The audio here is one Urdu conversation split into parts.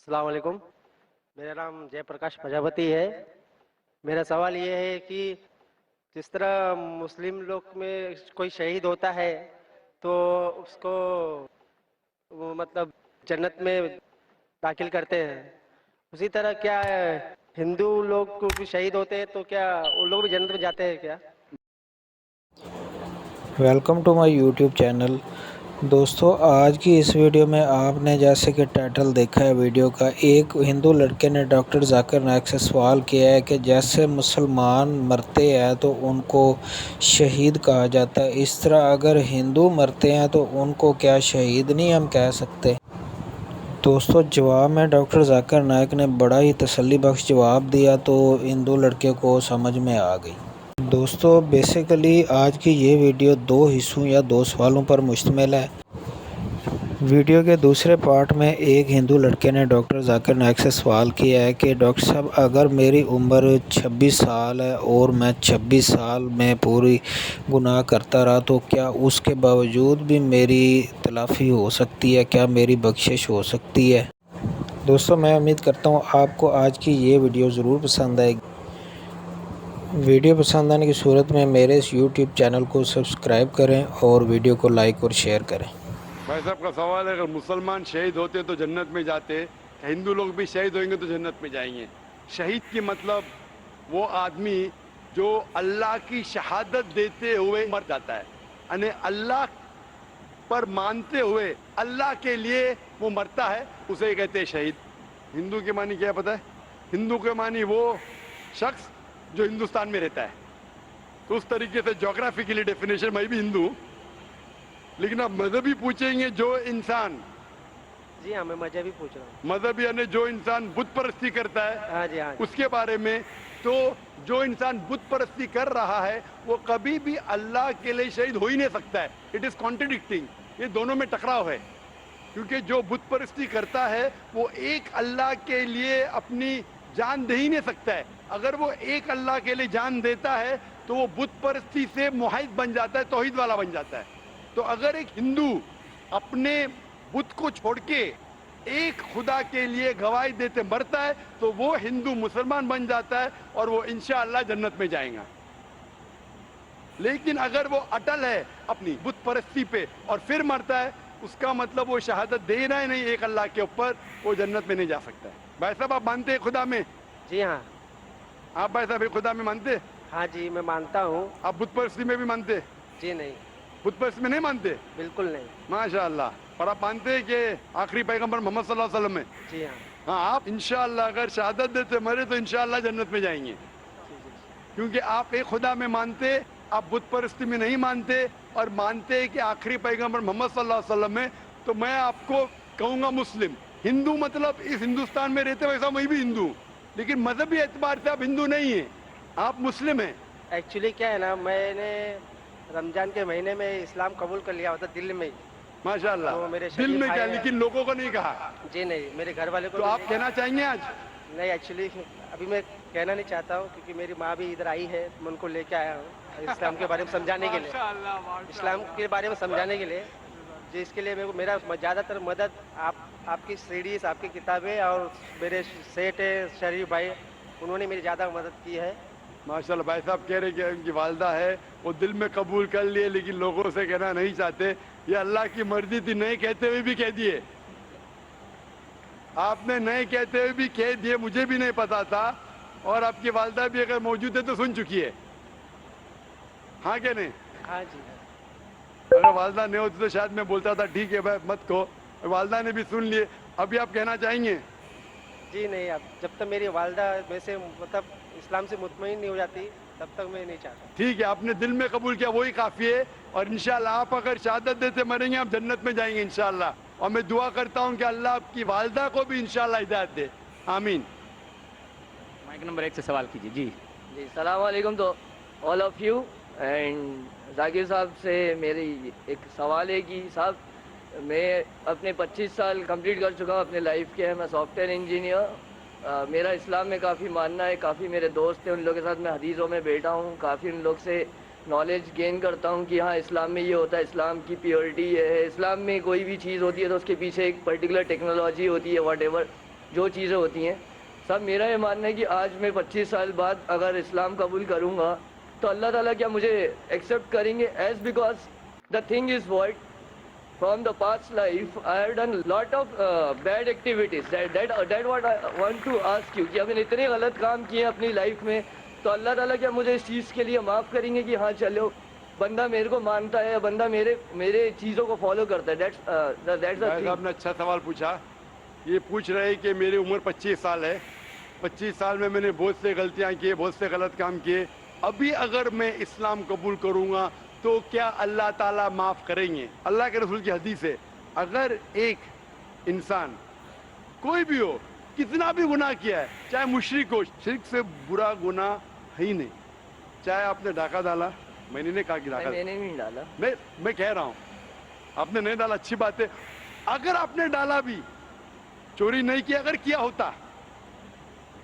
السلام علیکم. میرا نام جے پرکاش پرجاپتی ہے. میرا سوال یہ ہے کہ جس طرح مسلم لوگ میں کوئی شہید ہوتا ہے تو اس کو وہ مطلب جنت میں داخل کرتے ہیں، اسی طرح کیا ہندو لوگ کو بھی شہید ہوتے ہیں تو کیا وہ لوگ بھی جنت میں جاتے ہیں کیا؟ Welcome to my YouTube channel. دوستو، آج کی اس ویڈیو میں آپ نے جیسے کہ ٹائٹل دیکھا ہے ویڈیو کا، ایک ہندو لڑکے نے ڈاکٹر ذاکر نائک سے سوال کیا ہے کہ جیسے مسلمان مرتے ہیں تو ان کو شہید کہا جاتا ہے، اس طرح اگر ہندو مرتے ہیں تو ان کو کیا شہید نہیں ہم کہہ سکتے؟ دوستو، جواب میں ڈاکٹر ذاکر نائک نے بڑا ہی تسلی بخش جواب دیا تو ہندو لڑکے کو سمجھ میں آ گئی. دوستو، بیسیکلی آج کی یہ ویڈیو دو حصوں یا دو سوالوں پر مشتمل ہے. ویڈیو کے دوسرے پارٹ میں ایک ہندو لڑکے نے ڈاکٹر ذاکر نائک سے سوال کیا ہے کہ ڈاکٹر صاحب، اگر میری عمر 26 سال ہے اور میں 26 سال میں پوری گناہ کرتا رہا تو کیا اس کے باوجود بھی میری تلافی ہو سکتی ہے؟ کیا میری بخشش ہو سکتی ہے؟ دوستو، میں امید کرتا ہوں آپ کو آج کی یہ ویڈیو ضرور پسند آئے گی. ویڈیو پسند آنے کی صورت میں میرے اس یوٹیوب چینل کو سبسکرائب کریں اور ویڈیو کو لائک اور شیئر کریں. بھائی صاحب کا سوال ہے، اگر مسلمان شہید ہوتے تو جنت میں جاتے، ہندو لوگ بھی شہید ہوئیں گے تو جنت میں جائیں گے. شہید کی مطلب وہ آدمی جو اللہ کی شہادت دیتے ہوئے مر جاتا ہے، یعنی اللہ پر مانتے ہوئے اللہ کے لیے وہ مرتا ہے، اسے کہتے ہیں شہید. ہندو کے معنی کیا پتہ ہے؟ ہندو کے معنی وہ شخص جو ہندوستان میں رہتا ہے. تو اس طریقے سے جغرافیکلی ڈیفینیشن میں بھی ہندو ہوں، لیکن آپ مذہبی پوچھیں گے جو انسان جی ہاں، میں مذہبی پوچھ رہا ہوں. مذہبی یعنی جو انسان بت پرستی کرتا ہے ہاں جی ہاں جی. اس کے بارے میں، تو جو انسان بت پرستی کر رہا ہے وہ کبھی بھی اللہ کے لیے شہید ہو ہی نہیں سکتا ہے. It is contradicting. یہ دونوں میں ٹکراؤ ہے، کیونکہ جو بت پرستی کرتا ہے وہ ایک اللہ کے لیے اپنی جان دے ہی نہیں سکتا ہے. اگر وہ ایک اللہ کے لیے جان دیتا ہے تو وہ بت پرستی سے محض بن جاتا ہے، توحید والا بن جاتا ہے. تو اگر ایک ہندو اپنے بت کو چھوڑ کے ایک خدا کے لیے گواہی دیتے مرتا ہے تو وہ ہندو مسلمان بن جاتا ہے اور وہ انشاءاللہ جنت میں جائیں گا. لیکن اگر وہ اٹل ہے اپنی بت پرستی پہ اور پھر مرتا ہے، اس کا مطلب وہ شہادت دے رہا ہے نہیں ایک اللہ کے اوپر، وہ جنت میں نہیں جا سکتا ہے. بھائی صاحب، آپ مانتے ہیں خدا میں؟ جی ہاں. آپ بھائی صاحب خدا میں مانتے ہیں؟ ہاں جی، میں مانتا ہوں. آپ بت پرستی میں بھی مانتے ہیں؟ جی نہیں، بت پرستی میں نہیں مانتے؟ بالکل نہیں. ماشاء اللہ. اور آپ مانتے ہیں کہ آخری پیغمبر محمد صلی اللہ علیہ وسلم ہے؟ جی ہاں. ہاں، آپ انشاءاللہ اگر شہادت دیتے مرے تو انشاءاللہ جنت میں جائیں گے، کیونکہ آپ ایک خدا میں مانتے، آپ بت پرستی میں نہیں مانتے اور مانتے کہ آخری پیغمبر محمد صلی اللہ علیہ وسلم ہے. تو میں آپ کو کہوں گا مسلم. ہندو مطلب اس ہندوستان میں رہتے ویسا میں بھی ہندو ہوں، لیکن مذہبی اعتبار سے آپ ہندو نہیں ہیں، آپ مسلم ہیں. ایکچولی کیا ہے نا، میں نے رمضان کے مہینے میں اسلام قبول کر لیا ہوتا دل میں ہی. ماشاء تو اللہ. میرے دل شریف میں کیا، بھائی ہیں. لیکن لوگوں کو نہیں کہا. جی نہیں، میرے گھر والے کو تو بھی آپ نہیں. کہنا چاہیں گے آج؟ نہیں، ایکچولی ابھی میں کہنا نہیں چاہتا ہوں کیونکہ میری ماں بھی ادھر آئی ہے، میں ان کو لے کے آیا ہوں اسلام کے بارے میں سمجھانے کے لیے. اسلام کے بارے میں سمجھانے کے لیے، جس کے لیے میرا زیادہ تر مدد آپ کی سیڈیز، آپ کی کتابیں اور میرے سیٹ شریف بھائی، انہوں نے میری زیادہ مدد کی ہے. ماشاء اللہ. بھائی صاحب کہہ رہے کہ ان کی والدہ ہے، وہ دل میں قبول کر لیے لیکن لوگوں سے کہنا نہیں چاہتے. یہ اللہ کی مرضی تھی، نہیں کہتے ہوئے بھی کہہ دیے. آپ نے نہیں کہتے ہوئے بھی کہہ دیے، مجھے بھی نہیں پتا تھا، اور آپ کی والدہ بھی اگر موجود ہے تو سن چکی ہے. ہاں کہ نہیں؟ ہاں جی. اگر والدہ نہیں ہوتی تو شاید میں بولتا تھا ٹھیک ہے بھائی مت کہو. والدہ نے بھی سن لیے. ابھی آپ کہنا چاہیں گے؟ جی نہیں، اب جب تک میری والدہ میں سے مطلب اسلام سے مطمئن نہیں ہو جاتی تب تک میں نہیں چاہتا. ٹھیک ہے، آپ نے دل میں قبول کیا وہی کافی ہے، اور انشاءاللہ آپ اگر شہادت دیتے مریں گے آپ جنت میں جائیں گے انشاءاللہ. اور میں دعا کرتا ہوں کہ اللہ آپ کی والدہ کو بھی انشاءاللہ ہدایت دے. آمین. مائک نمبر 1 سے سوال کیجیے. جی السلام علیکم تو آل آف یو. اینڈ ذاکر صاحب سے میری ایک سوال ہے کہ صاحب، میں اپنے 25 سال کمپلیٹ کر چکا ہوں اپنے لائف کے. میں سافٹ ویئر انجینئر. میرا اسلام میں کافی ماننا ہے. کافی میرے دوست ہیں، ان لوگوں کے ساتھ میں حدیثوں میں بیٹھا ہوں. کافی ان لوگ سے نالج گین کرتا ہوں کہ ہاں اسلام میں یہ ہوتا ہے، اسلام کی پیورٹی یہ ہے. اسلام میں کوئی بھی چیز ہوتی ہے تو اس کے پیچھے ایک پرٹیکولر ٹیکنالوجی ہوتی ہے، واٹ ایور. جو چیزیں ہوتی ہیں. صاحب میرا یہ ماننا ہے کہ آج میں 25 سال بعد اگر اسلام قبول کروں گا تو اللہ تعالیٰ کیا مجھے ایکسیپٹ کریں گے؟ As because the thing is what from the past life I have done lot of bad activities. That what I want to ask you کہ ہم نے اتنے غلط کام کیے ہیں اپنی لائف میں, تو اللہ تعالیٰ کیا مجھے اس چیز کے لیے معاف کریں گے کہ ہاں چلو بندہ میرے کو مانتا ہے, بندہ میرے چیزوں کو فالو کرتا ہے. that's the thing. آپ نے اچھا سوال پوچھا. یہ پوچھ رہے کہ میری عمر 25 سال ہے, 25 سال میں نے بہت سے غلطیاں کی, بہت سے غلط کام کیے. ابھی اگر میں اسلام قبول کروں گا تو کیا اللہ تعالیٰ معاف کریں گے؟ اللہ کے رسول کی حدیث ہے, اگر ایک انسان کوئی بھی ہو, کتنا بھی گناہ کیا ہے, چاہے مشرک ہو, شرک سے برا گناہ ہے ہی نہیں. چاہے آپ نے ڈاکہ ڈالا, میں نے نہیں کہا کہ ڈاکہ, میں نے نہیں ڈالا, میں کہہ رہا ہوں آپ نے نہیں ڈالا, اچھی بات ہے. اگر آپ نے ڈالا بھی, چوری نہیں کیا, اگر کیا ہوتا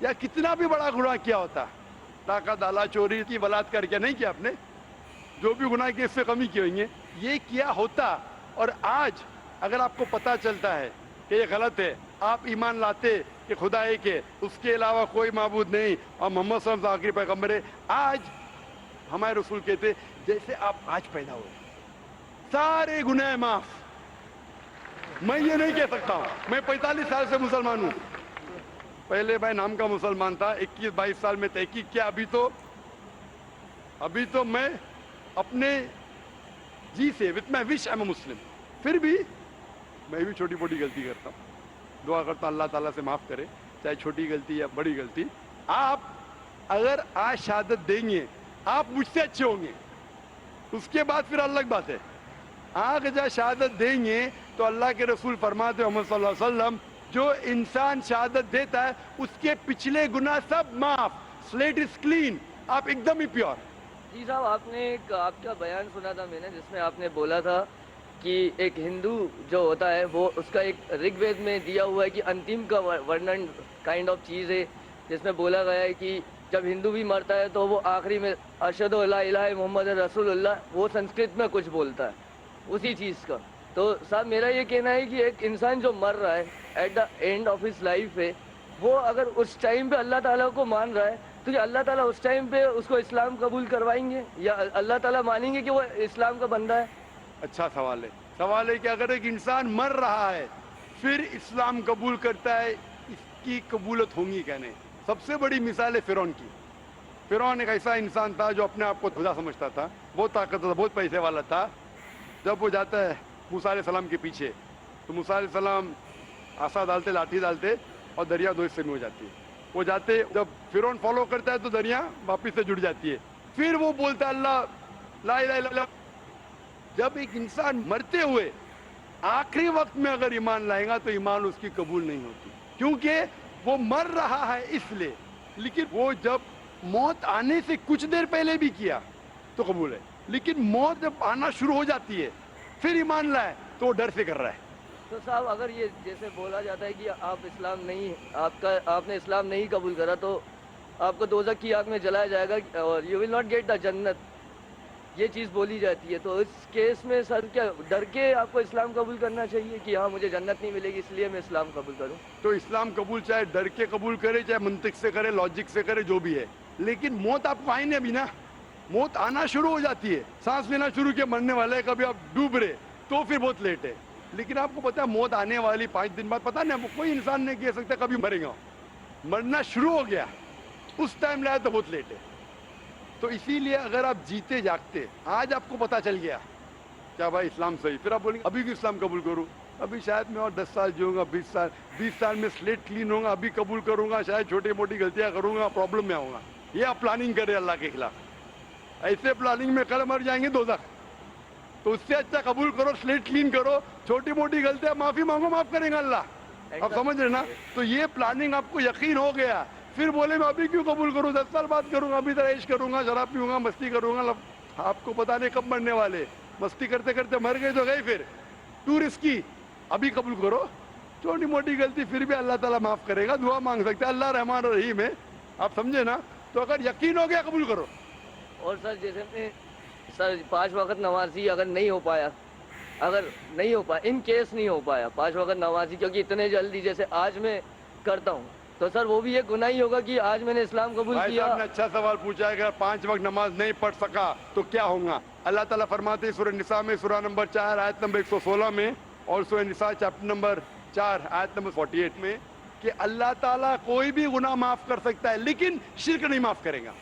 یا کتنا بھی بڑا گناہ کیا ہوتا, ڈاکہ ڈالا, چوری کی, بلاತ್ಕಾರ کیا, نہیں کیا آپ نے, جو بھی گناہ کیے اس سے کمی کی ہوئی ہیں, یہ کیا ہوتا اور آج اگر آپ کو پتہ چلتا ہے کہ یہ غلط ہے, آپ ایمان لاتے کہ خدا ایک ہے, اس کے علاوہ کوئی معبود نہیں, اور محمد صلی اللہ علیہ وسلم آخری پیغمبر ہے, آج ہمارے رسول کہتے جیسے آپ آج پیدا ہوئے, سارے گناہ معاف. میں یہ نہیں کہہ سکتا ہوں, میں 45 سال سے مسلمان ہوں, پہلے میں نام کا مسلمان تھا, 21-22 سال میں تحقیق کیا, ابھی تو میں اپنے جی سے وتھ مائی وش ایم اے مسلم. پھر بھی میں بھی چھوٹی موٹی غلطی کرتا ہوں, دعا کرتا ہوں اللہ تعالیٰ سے معاف کرے, چاہے چھوٹی غلطی یا بڑی غلطی. آپ اگر آج شہادت دیں گے, آپ مجھ سے اچھے ہوں گے, اس کے بعد پھر الگ بات ہے. آج جب شہادت دیں گے تو اللہ کے رسول فرماتے ہیں محمد صلی اللہ علیہ وسلم, جو انسان شہادت دیتا ہے اس کے پچھلے گناہ سب معاف, سلیٹ از کلین, آپ ایک دم ہی پیور. جی صاحب, آپ نے ایک آپ کا بیان سنا تھا میں نے, جس میں آپ نے بولا تھا کہ ایک ہندو جو ہوتا ہے وہ اس کا ایک رگ وید میں دیا ہوا ہے کہ انتم کا ورنن کائنڈ آف چیز ہے, جس میں بولا گیا ہے کہ جب ہندو بھی مرتا ہے تو وہ آخری میں اشہد لا الہ محمد رسول اللہ, وہ سنسکرت میں کچھ بولتا ہے اسی چیز کا. تو صاحب میرا یہ کہنا ہے کہ ایک انسان جو مر رہا ہے at the end of his life ہے, وہ اگر اس ٹائم پہ اللہ تعالیٰ کو مان رہا ہے تو کیا اللہ تعالیٰ اس ٹائم پہ اس کو اسلام قبول کروائیں گے, یا اللہ تعالیٰ مانیں گے کہ وہ اسلام کا بندہ ہے؟ اچھا سوال ہے. سوال ہے کہ اگر ایک انسان مر رہا ہے پھر اسلام قبول کرتا ہے, اس کی قبولت ہوں گی کیا نہیں؟ سب سے بڑی مثال ہے فرعون کی. فرعون ایک ایسا انسان تھا جو اپنے آپ کو خدا سمجھتا تھا, بہت طاقتور تھا, بہت پیسے والا تھا. جب وہ جاتا ہے موسیٰ علیہ السلام کے پیچھے تو موسیٰ علیہ السلام عصا ڈالتے, لاٹھی ڈالتے, اور دریا دو حصے میں ہو جاتی ہے. وہ جاتے, جب فرعون فالو کرتا ہے تو دریا واپس سے جڑ جاتی ہے. پھر وہ بولتا ہے اللہ لا الہ الا اللہ. جب ایک انسان مرتے ہوئے آخری وقت میں اگر ایمان لائے گا تو ایمان اس کی قبول نہیں ہوتی, کیونکہ وہ مر رہا ہے اس لیے. لیکن وہ جب موت آنے سے کچھ دیر پہلے بھی کیا تو قبول ہے, لیکن موت جب آنا شروع ہو جاتی ہے پھر ایمان لائے تو وہ ڈر سے کر رہا ہے. تو صاحب اگر یہ جیسے بولا جاتا ہے کہ آپ اسلام نہیں, آپ نے اسلام نہیں قبول کرا تو آپ کو دوزخ کی آگ میں جلایا جائے گا اور you will not get the جنت, یہ چیز بولی جاتی ہے. تو اس کیس میں سر کیا ڈر کے آپ کو اسلام قبول کرنا چاہیے کہ ہاں مجھے جنت نہیں ملے گی اس لیے میں اسلام قبول کروں؟ تو اسلام قبول چاہے ڈر کے قبول کرے, چاہے منطق سے کرے, لاجک سے کرے, جو بھی ہے, لیکن موت آپ کو آئی نہیں ابھی نا. موت آنا شروع ہو جاتی ہے, سانس لینا شروع کیا, مرنے والے, کبھی آپ ڈوب رہے تو پھر بہت لیٹ ہے. لیکن آپ کو پتا ہے موت آنے والی 5 دن بعد, پتا نہیں, کوئی انسان نہیں کہہ سکتا کبھی مرے گا. مرنا شروع ہو گیا اس ٹائم لایا تو بہت لیٹ ہے. تو اسی لیے اگر آپ جیتے جاگتے, آج آپ کو پتا چل گیا کیا بھائی اسلام صحیح, پھر آپ بولیں گے ابھی بھی اسلام قبول کروں, ابھی شاید میں اور 10 سال جیوں گا, 20 سال میں سلیٹ کلین ہوگا, ابھی قبول کروں گا, شاید چھوٹی موٹی غلطیاں کروں گا, پرابلم میں آؤں گا. یہ آپ پلاننگ کریں اللہ کے خلاف, ایسے پلاننگ میں کل مر جائیں گے دوزخ. تو اس سے اچھا قبول کرو, سلیٹ کلین کرو, چھوٹی موٹی غلطیاں معافی مانگو, معاف کریں گا اللہ. آپ سمجھ رہے نا؟ تو یہ پلاننگ آپ کو یقین ہو گیا, پھر بولے میں ابھی کیوں قبول کروں, 10 سال بعد کروں گا, ابھی طرح عیش کروں گا, شراب پیوں گا, مستی کروں گا. آپ کو پتا نہیں کب مرنے والے, مستی کرتے کرتے مر گئے تو گئے, پھر ٹو رسکی. ابھی قبول کرو, چھوٹی موٹی غلطی پھر بھی اللہ تعالیٰ معاف کرے گا, دعا مانگ سکتے ہیں, اللہ رحمان الرحیم ہے. آپ سمجھے نا؟ تو اگر یقین ہو گیا قبول کرو. اور سر جیسے میں سر 5 وقت نمازی اگر نہیں ہو پایا, ان کیس نہیں ہو پایا 5 وقت نمازی, کیونکہ اتنے جلدی جیسے آج میں کرتا ہوں تو سر وہ بھی ایک گناہ ہی ہوگا کہ آج میں نے اسلام قبول بھائی کیا. صاحب نے اچھا سوال پوچھا ہے. اگر 5 وقت نماز نہیں پڑھ سکا تو کیا ہوگا؟ اللہ تعالیٰ فرماتے ہیں سورہ نساء میں سورہ نمبر 4 آیت نمبر 116 میں اور سورہ نساء چیپٹر نمبر 4 آیت نمبر 48 میں کہ اللہ تعالیٰ کوئی بھی گناہ معاف کر سکتا ہے لیکن شرک نہیں معاف کرے گا.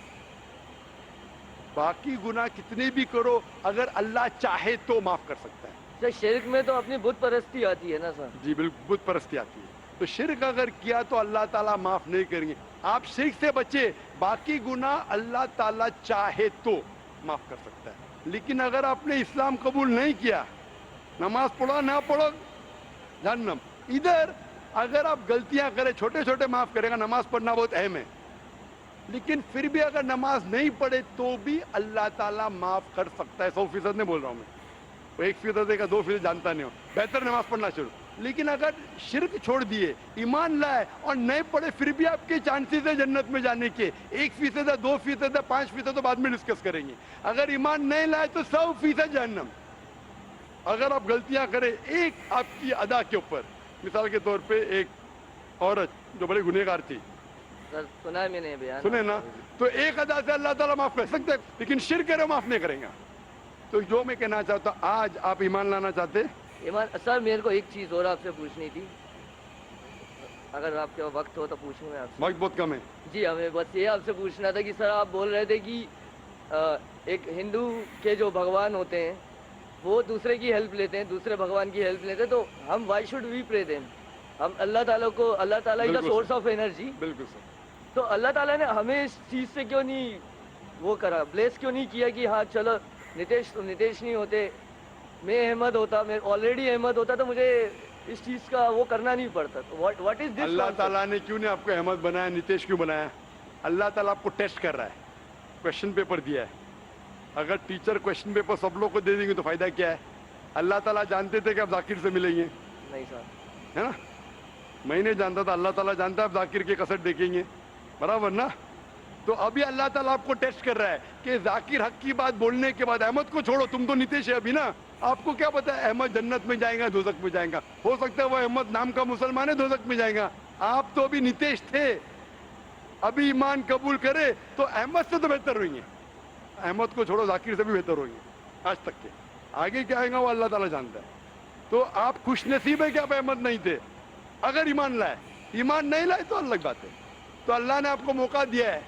باقی گناہ کتنے بھی کرو اگر اللہ چاہے تو معاف کر سکتا ہے. سر شرک میں تو اپنی بت پرستی آتی ہے نا سر. جی بالکل بت پرستی آتی ہے. تو شرک اگر کیا تو اللہ تعالیٰ معاف نہیں کریں گے. آپ شرک سے بچے, باقی گناہ اللہ تعالیٰ چاہے تو معاف کر سکتا ہے. لیکن اگر آپ نے اسلام قبول نہیں کیا, نماز پڑھو نہ پڑھو جہنم. ادھر اگر آپ غلطیاں کریں چھوٹے چھوٹے معاف کرے گا. نماز پڑھنا بہت اہم ہے, لیکن پھر بھی اگر نماز نہیں پڑھے تو بھی اللہ تعالیٰ معاف کر سکتا ہے. 100% نہیں بول رہا ہوں میں, 1% کا 2% جانتا نہیں ہوں, بہتر نماز پڑھنا شروع. لیکن اگر شرک چھوڑ دیے, ایمان لائے اور نہیں پڑھے, پھر بھی آپ کے چانسز ہیں جنت میں جانے کے. 1% ہے, 2% ہے, 5% تو بعد میں ڈسکس کریں گے. اگر ایمان نہیں لائے تو 100% جہنم. اگر آپ غلطیاں کریں ایک آپ کی ادا کے اوپر, مثال کے طور پہ ایک عورت جو بڑی گنہگار تھی, سر سنا ہے میں نے بیان. سنے نا, تو ایک ادا سے اللہ تعالیٰ معاف کر سکتے, لیکن شرک کرے معاف نہیں کریں گا. تو جو میں کہنا چاہتا ہوں, آج آپ ایمان لانا چاہتے ایمان. سر میرے کو ایک چیز اور آپ سے پوچھنی تھی, اگر آپ کے وقت ہو تو پوچھوں میں آپ سے. وقت بہت کم ہے. جی ہمیں بس یہ آپ سے پوچھنا تھا کہ سر آپ بول رہے تھے کہ ایک ہندو کے جو بھگوان ہوتے ہیں وہ دوسرے کی ہیلپ لیتے ہیں, دوسرے بھگوان کی ہیلپ لیتے ہیں, تو ہم وائی شوڈ وی پرے دیم؟ ہم اللہ تعالیٰ کو, اللہ تعالیٰ کا سورس آف انرجی, بالکل سر. تو اللہ تعالیٰ نے ہمیں اس چیز سے کیوں نہیں وہ کرا, بلیس کیوں نہیں کیا کہ ہاں چلو نتیش تو نتیش نہیں ہوتے, میں احمد ہوتا, میں آلریڈی احمد ہوتا تو مجھے اس چیز کا وہ کرنا نہیں پڑتا. واٹ از دس؟ اللہ تعالیٰ نے کیوں نے آپ کو احمد بنایا, نتیش کیوں بنایا؟ اللہ تعالیٰ آپ کو ٹیسٹ کر رہا ہے, کویشچن پیپر دیا ہے. اگر ٹیچر کویشچن پیپر سب لوگ کو دے دیں گے تو فائدہ کیا ہے؟ اللہ تعالیٰ جانتے تھے کہ آپ ذاکر سے ملیں گے, نہیں سر, ہے نا. میں نہیں جانتا تھا, اللہ تعالیٰ جانتا ہے آپ ذاکر کے کسٹ دیکھیں گے, برابر نا. تو ابھی اللہ تعالیٰ آپ کو ٹیسٹ کر رہا ہے کہ ذاکر حق کی بات بولنے کے بعد احمد کو چھوڑو, تم تو نتیش ہے ابھی نا, آپ کو کیا پتا ہے احمد جنت میں جائیں گا دوزخ میں جائیں گا. ہو سکتا ہے وہ احمد نام کا مسلمان ہے دوزخ میں جائیں گا, آپ تو ابھی نتیش تھے. ابھی ایمان قبول کرے تو احمد سے تو بہتر ہوئیں گے, احمد کو چھوڑو ذاکر سے بھی بہتر ہوئیں گے آج تک کے. آگے کیا آئے گا وہ اللہ تعالیٰ جانتا ہے. تو آپ خوش نصیب ہے کہ آپ احمد نہیں تھے اگر ایمان لائے. ایمان نہیں لائے تو الگ بات ہے. تو اللہ نے آپ کو موقع دیا ہے